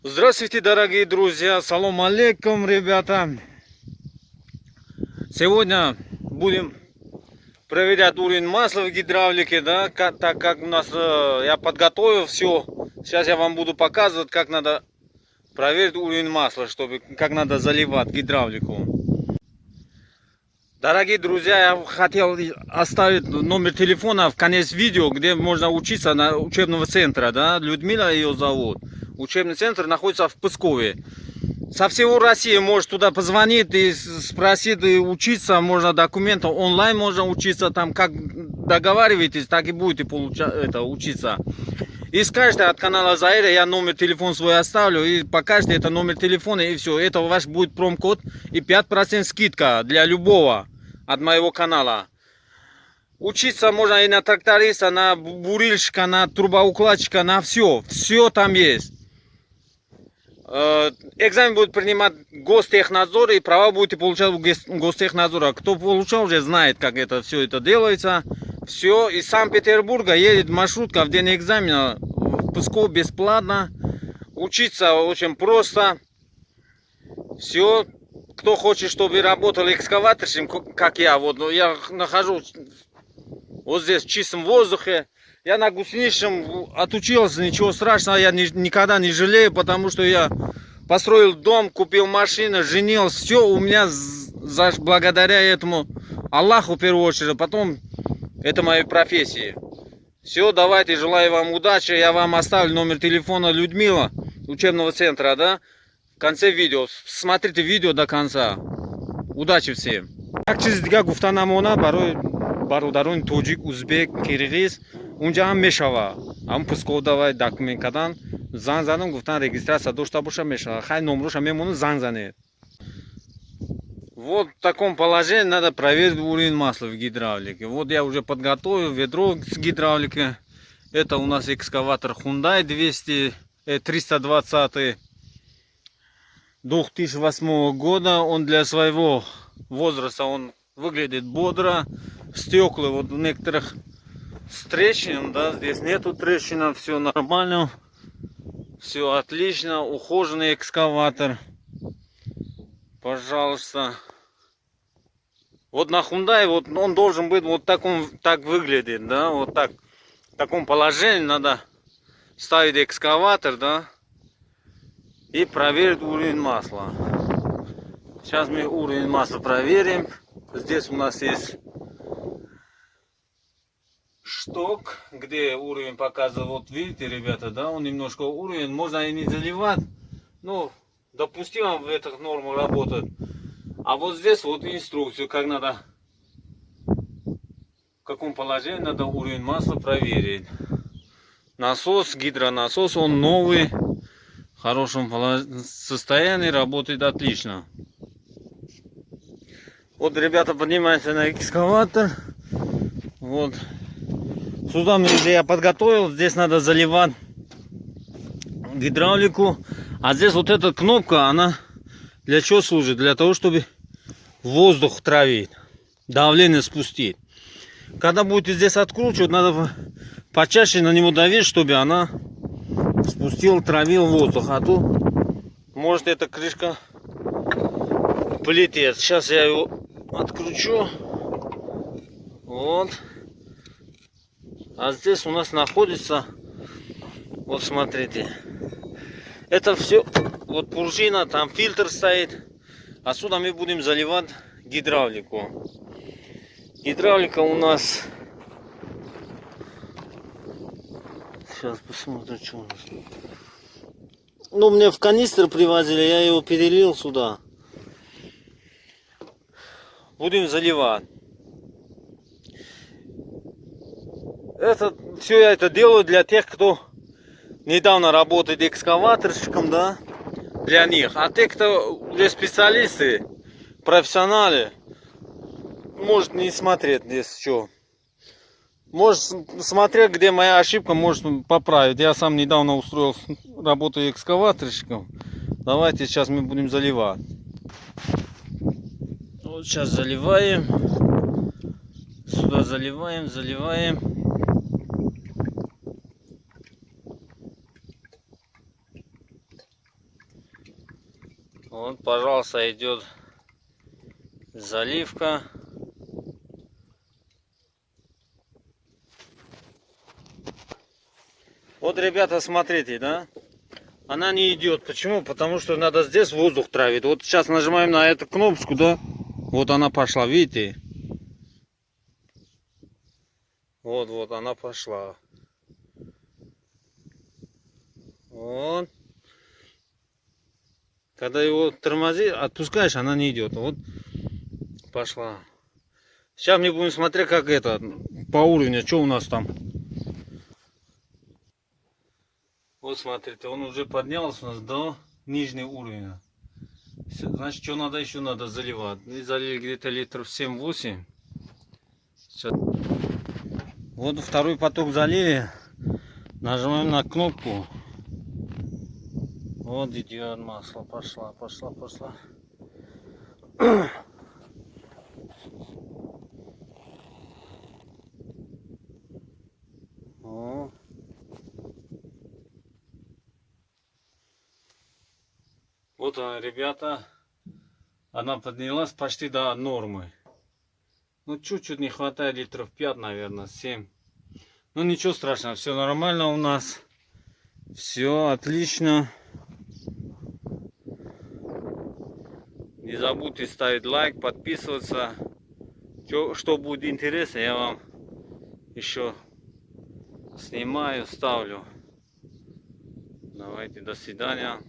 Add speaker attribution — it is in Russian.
Speaker 1: Здравствуйте, дорогие друзья! Салам алейкум, ребята! Сегодня будем проверять уровень масла в гидравлике, да, так как у нас я подготовил все. Сейчас я вам буду показывать, как надо проверить уровень масла, чтобы как надо заливать гидравлику. Дорогие друзья, я хотел оставить номер телефона в конец видео, где можно учиться на учебного центра, да, Людмила ее зовут. Учебный центр находится в Пскове. Со всего России может туда позвонить и спросить, и учиться, можно документы, онлайн можно учиться, там как договариваетесь, так и будете учиться. И скажете от канала Заира, я номер телефона свой оставлю, и покажете это номер телефона, и все. Это у вас будет промокод и 5% скидка для любого от моего канала. Учиться можно и на тракториста, на бурильщика, на трубоукладчика, на все. Все там есть. Экзамен будет принимать Гостехнадзор, и права будете получать у Гостехнадзора. Кто получал, уже знает, как это все это делается. Все, из Санкт-Петербурга едет маршрутка в день экзамена в Псков бесплатно. Учиться очень просто. Все, кто хочет, чтобы работал экскаваторщиком, как я, вот, я нахожусь вот здесь в чистом воздухе. Я на гусеничном отучился, ничего страшного, я никогда не жалею, потому что я построил дом, купил машину, женился, все у меня благодаря этому Аллаху в первую очередь, а потом это моей профессии. Все, давайте, желаю вам удачи, я вам оставлю номер телефона Людмила, учебного центра, да, в конце видео. Смотрите видео до конца. Удачи всем. Як чиз дига гуфта намона барои бародарони тоҷик, узбек, киргиз унҷа ҳам мешава. Ҳам Псков давай документ кардан, занг задам, гуфтан регистрация дошта боша мешава. Хай номероша мемонад, занг занед. Вот в таком положении надо проверить уровень масла в гидравлике. Вот я уже подготовил ведро с гидравликой. Это у нас экскаватор Hyundai 320 2008 года. Он для своего возраста он выглядит бодро. Стекла вот в некоторых с трещинами, да, здесь нету трещин, все нормально, все отлично, ухоженный экскаватор, пожалуйста. Вот на Hyundai вот он должен быть вот так выглядит, да, вот так, в таком положении надо ставить экскаватор, да, и проверить уровень масла. Сейчас мы уровень масла проверим. Здесь у нас есть шток, где уровень показывает, вот видите, ребята, да, он немножко уровень, можно и не заливать, но допустимо в этих нормах работать. А вот здесь вот инструкцию, как надо, в каком положении надо уровень масла проверить. Насос, гидронасос, он новый, в хорошем состоянии, работает отлично. Вот, ребята, поднимаемся на экскаватор. Вот. Сюда я подготовил, здесь надо заливать гидравлику. А здесь вот эта кнопка, она для чего служит? Для того, чтобы воздух травить, давление спустить. Когда будете здесь откручивать, надо почаще на него давить, чтобы она спустила, травил воздух. А то может эта крышка полететь. Сейчас я его откручу. Вот. А здесь у нас находится, вот смотрите, это все, вот пружина, там фильтр стоит. Отсюда мы будем заливать гидравлику. Гидравлика у нас, сейчас посмотрим, что у нас. Ну, мне в канистр привозили, я его перелил сюда. Будем заливать. Все я это делаю для тех, кто недавно работает экскаваторщиком, да, для них. А те, кто уже специалисты, профессионалы, может не смотреть здесь что. Может смотреть, где моя ошибка, может поправить. Я сам недавно устроил работу экскаваторщиком. Давайте сейчас мы будем заливать. Вот сейчас заливаем. Сюда заливаем. Вот, пожалуйста, идет заливка. Вот, ребята, смотрите, да? Она не идет. Почему? Потому что надо здесь воздух травить. Вот сейчас нажимаем на эту кнопочку, да? Вот она пошла, видите? Вот, она пошла. Вот. Когда его тормозишь, отпускаешь, она не идет. Вот пошла. Сейчас мы будем смотреть, как это, по уровню, что у нас там. Вот смотрите, он уже поднялся у нас до нижнего уровня. Значит, что надо еще надо заливать. Мы залили где-то литров 7-8. Сейчас. Вот второй поток залили. Нажимаем на кнопку. Вот идет масло. Пошла. О. Вот она, ребята. Она поднялась почти до нормы. Ну, чуть-чуть не хватает, литров 5, наверное, 7. Ну, ничего страшного, все нормально у нас. Все отлично. Не забудьте ставить лайк, подписываться. Что будет интересно, я вам еще снимаю, ставлю. Давайте, до свидания.